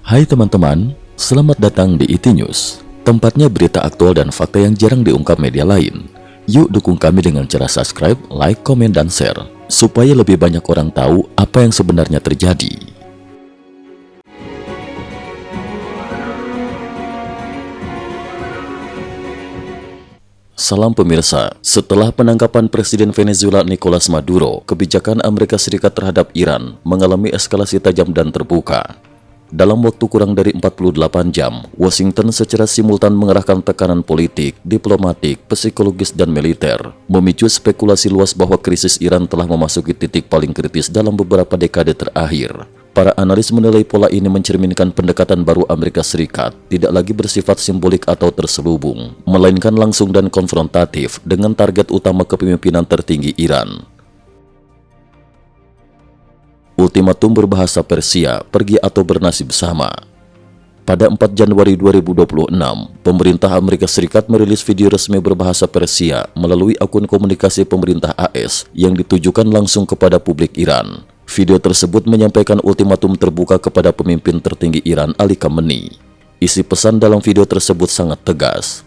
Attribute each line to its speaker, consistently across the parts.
Speaker 1: Hai teman-teman, selamat datang di IT News, tempatnya berita aktual dan fakta yang jarang diungkap media lain. Yuk dukung kami dengan cara subscribe, like, komen, dan share, supaya lebih banyak orang tahu apa yang sebenarnya terjadi. Salam pemirsa, setelah penangkapan Presiden Venezuela Nicolas Maduro, kebijakan Amerika Serikat terhadap Iran mengalami eskalasi tajam dan terbuka. Dalam waktu kurang dari 48 jam, Washington secara simultan mengerahkan tekanan politik, diplomatik, psikologis, dan militer, memicu spekulasi luas bahwa krisis Iran telah memasuki titik paling kritis dalam beberapa dekade terakhir. Para analis menilai pola ini mencerminkan pendekatan baru Amerika Serikat tidak lagi bersifat simbolik atau terselubung, melainkan langsung dan konfrontatif dengan target utama kepemimpinan tertinggi Iran. Ultimatum berbahasa Persia, pergi atau bernasib sama. Pada 4 Januari 2026, pemerintah Amerika Serikat merilis video resmi berbahasa Persia melalui akun komunikasi pemerintah AS yang ditujukan langsung kepada publik Iran. Video tersebut menyampaikan ultimatum terbuka kepada pemimpin tertinggi Iran, Ali Khamenei. Isi pesan dalam video tersebut sangat tegas.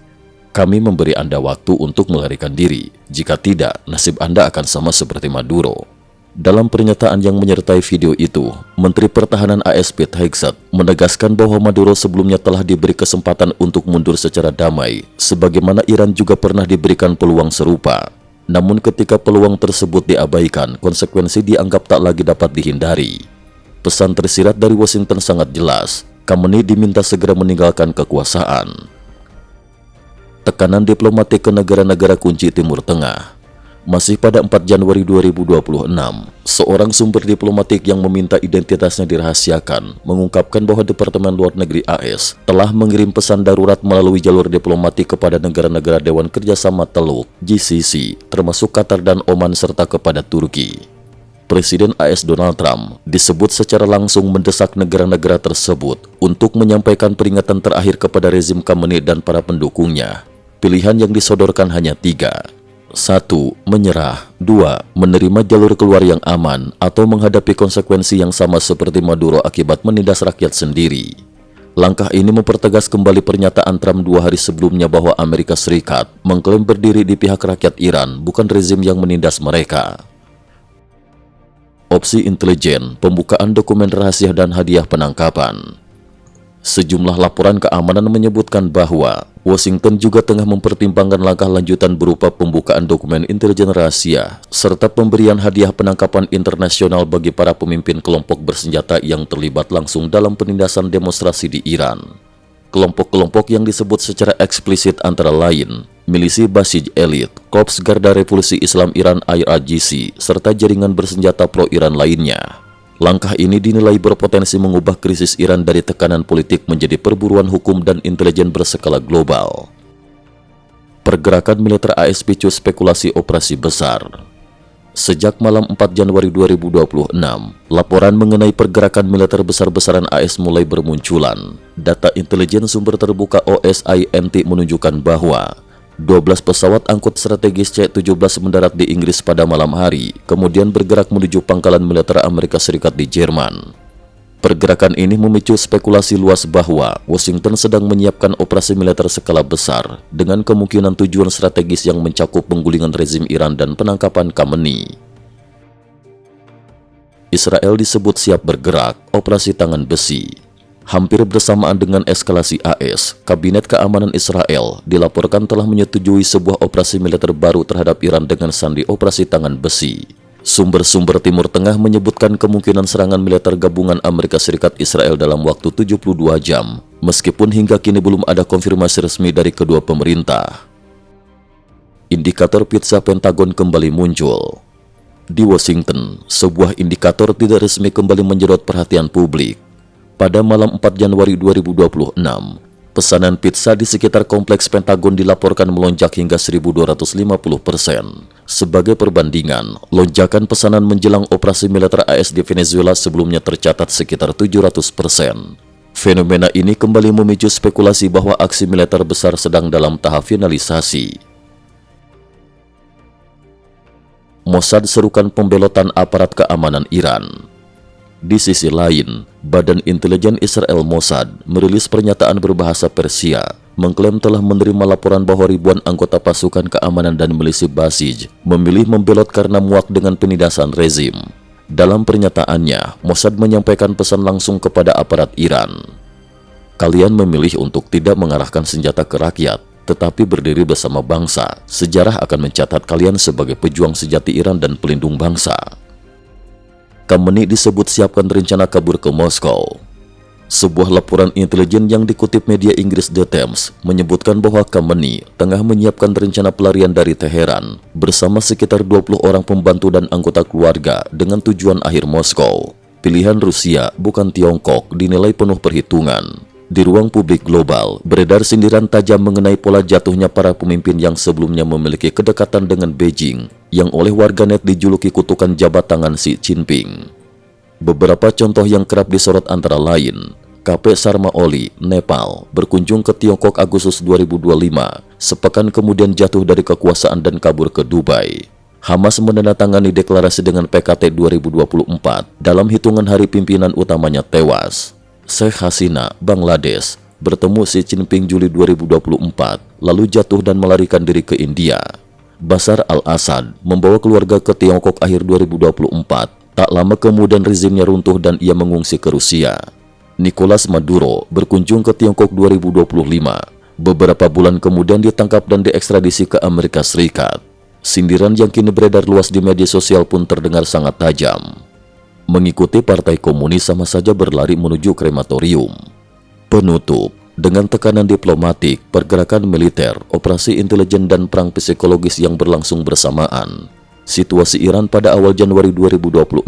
Speaker 1: Kami memberi Anda waktu untuk melarikan diri. Jika tidak, nasib Anda akan sama seperti Maduro. Dalam pernyataan yang menyertai video itu, Menteri Pertahanan AS Pete Hegseth menegaskan bahwa Maduro sebelumnya telah diberi kesempatan untuk mundur secara damai, sebagaimana Iran juga pernah diberikan peluang serupa. Namun ketika peluang tersebut diabaikan, konsekuensi dianggap tak lagi dapat dihindari. Pesan tersirat dari Washington sangat jelas, Khamenei diminta segera meninggalkan kekuasaan. Tekanan diplomatik ke negara-negara kunci Timur Tengah. Masih pada 4 Januari 2026, seorang sumber diplomatik yang meminta identitasnya dirahasiakan mengungkapkan bahwa Departemen Luar Negeri AS telah mengirim pesan darurat melalui jalur diplomatik kepada negara-negara Dewan Kerjasama Teluk (GCC), termasuk Qatar dan Oman serta kepada Turki. Presiden AS Donald Trump disebut secara langsung mendesak negara-negara tersebut untuk menyampaikan peringatan terakhir kepada rezim Khamenei dan para pendukungnya. Pilihan yang disodorkan hanya 3. 1. Menyerah. 2. Menerima jalur keluar yang aman atau menghadapi konsekuensi yang sama seperti Maduro akibat menindas rakyat sendiri. Langkah ini mempertegas kembali pernyataan Trump 2 hari sebelumnya bahwa Amerika Serikat mengklaim berdiri di pihak rakyat Iran, bukan rezim yang menindas mereka. Opsi intelijen, pembukaan dokumen rahasia dan hadiah penangkapan. Sejumlah laporan keamanan menyebutkan bahwa Washington juga tengah mempertimbangkan langkah lanjutan berupa pembukaan dokumen intelijen rahasia serta pemberian hadiah penangkapan internasional bagi para pemimpin kelompok bersenjata yang terlibat langsung dalam penindasan demonstrasi di Iran. Kelompok-kelompok yang disebut secara eksplisit antara lain Milisi Basij Elit, Korps Garda Revolusi Islam Iran IRGC, serta jaringan bersenjata pro-Iran lainnya. Langkah ini dinilai berpotensi mengubah krisis Iran dari tekanan politik menjadi perburuan hukum dan intelijen berskala global. Pergerakan militer AS picu spekulasi operasi besar. Sejak malam 4 Januari 2026, laporan mengenai pergerakan militer besar-besaran AS mulai bermunculan. Data intelijen sumber terbuka OSINT menunjukkan bahwa 12 pesawat angkut strategis C-17 mendarat di Inggris pada malam hari, kemudian bergerak menuju pangkalan militer Amerika Serikat di Jerman. Pergerakan ini memicu spekulasi luas bahwa Washington sedang menyiapkan operasi militer skala besar dengan kemungkinan tujuan strategis yang mencakup penggulingan rezim Iran dan penangkapan Khamenei. Israel disebut siap bergerak, operasi tangan besi. Hampir bersamaan dengan eskalasi AS, Kabinet Keamanan Israel dilaporkan telah menyetujui sebuah operasi militer baru terhadap Iran dengan sandi operasi tangan besi. Sumber-sumber Timur Tengah menyebutkan kemungkinan serangan militer gabungan Amerika Serikat Israel dalam waktu 72 jam, meskipun hingga kini belum ada konfirmasi resmi dari kedua pemerintah. Indikator pizza Pentagon kembali muncul. Di Washington, sebuah indikator tidak resmi kembali menjorot perhatian publik. Pada malam 4 Januari 2026, pesanan pizza di sekitar kompleks Pentagon dilaporkan melonjak hingga 1.250%. Sebagai perbandingan, lonjakan pesanan menjelang operasi militer AS di Venezuela sebelumnya tercatat sekitar 700%. Fenomena ini kembali memicu spekulasi bahwa aksi militer besar sedang dalam tahap finalisasi. Mossad serukan pembelotan aparat keamanan Iran. Di sisi lain, Badan Intelijen Israel Mossad merilis pernyataan berbahasa Persia, mengklaim telah menerima laporan bahwa ribuan anggota pasukan keamanan dan milisi Basij memilih membelot karena muak dengan penindasan rezim. Dalam pernyataannya, Mossad menyampaikan pesan langsung kepada aparat Iran. Kalian memilih untuk tidak mengarahkan senjata ke rakyat, tetapi berdiri bersama bangsa. Sejarah akan mencatat kalian sebagai pejuang sejati Iran dan pelindung bangsa. Khamenei disebut siapkan rencana kabur ke Moskow. Sebuah laporan intelijen yang dikutip media Inggris The Times menyebutkan bahwa Khamenei tengah menyiapkan rencana pelarian dari Teheran bersama sekitar 20 orang pembantu dan anggota keluarga dengan tujuan akhir Moskow. Pilihan Rusia, bukan Tiongkok, dinilai penuh perhitungan. Di ruang publik global, beredar sindiran tajam mengenai pola jatuhnya para pemimpin yang sebelumnya memiliki kedekatan dengan Beijing, yang oleh warganet dijuluki kutukan jabat tangan Xi Jinping. Beberapa contoh yang kerap disorot antara lain, KP Sharma Oli, Nepal, berkunjung ke Tiongkok Agustus 2025, sepekan kemudian jatuh dari kekuasaan dan kabur ke Dubai. Hamas menandatangani deklarasi dengan PKT 2024, dalam hitungan hari pimpinan utamanya tewas. Sheikh Hasina, Bangladesh, bertemu Xi Jinping Juli 2024, lalu jatuh dan melarikan diri ke India. Bashar al-Assad membawa keluarga ke Tiongkok akhir 2024, tak lama kemudian rezimnya runtuh dan ia mengungsi ke Rusia. Nicolas Maduro berkunjung ke Tiongkok 2025, beberapa bulan kemudian ditangkap dan diekstradisi ke Amerika Serikat. Sindiran yang kini beredar luas di media sosial pun terdengar sangat tajam. Mengikuti partai komunis sama saja berlari menuju krematorium. Penutup, dengan tekanan diplomatik, pergerakan militer, operasi intelijen dan perang psikologis yang berlangsung bersamaan, situasi Iran pada awal Januari 2026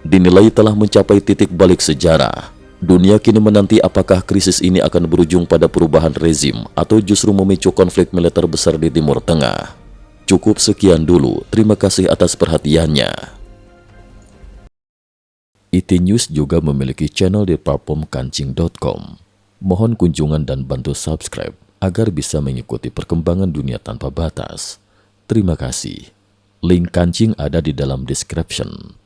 Speaker 1: dinilai telah mencapai titik balik sejarah. Dunia kini menanti apakah krisis ini akan berujung pada perubahan rezim atau justru memicu konflik militer besar di Timur Tengah. Cukup sekian dulu, terima kasih atas perhatiannya. IT News juga memiliki channel di platform kancing.com. Mohon kunjungan dan bantu subscribe agar bisa mengikuti perkembangan dunia tanpa batas. Terima kasih. Link kancing ada di dalam description.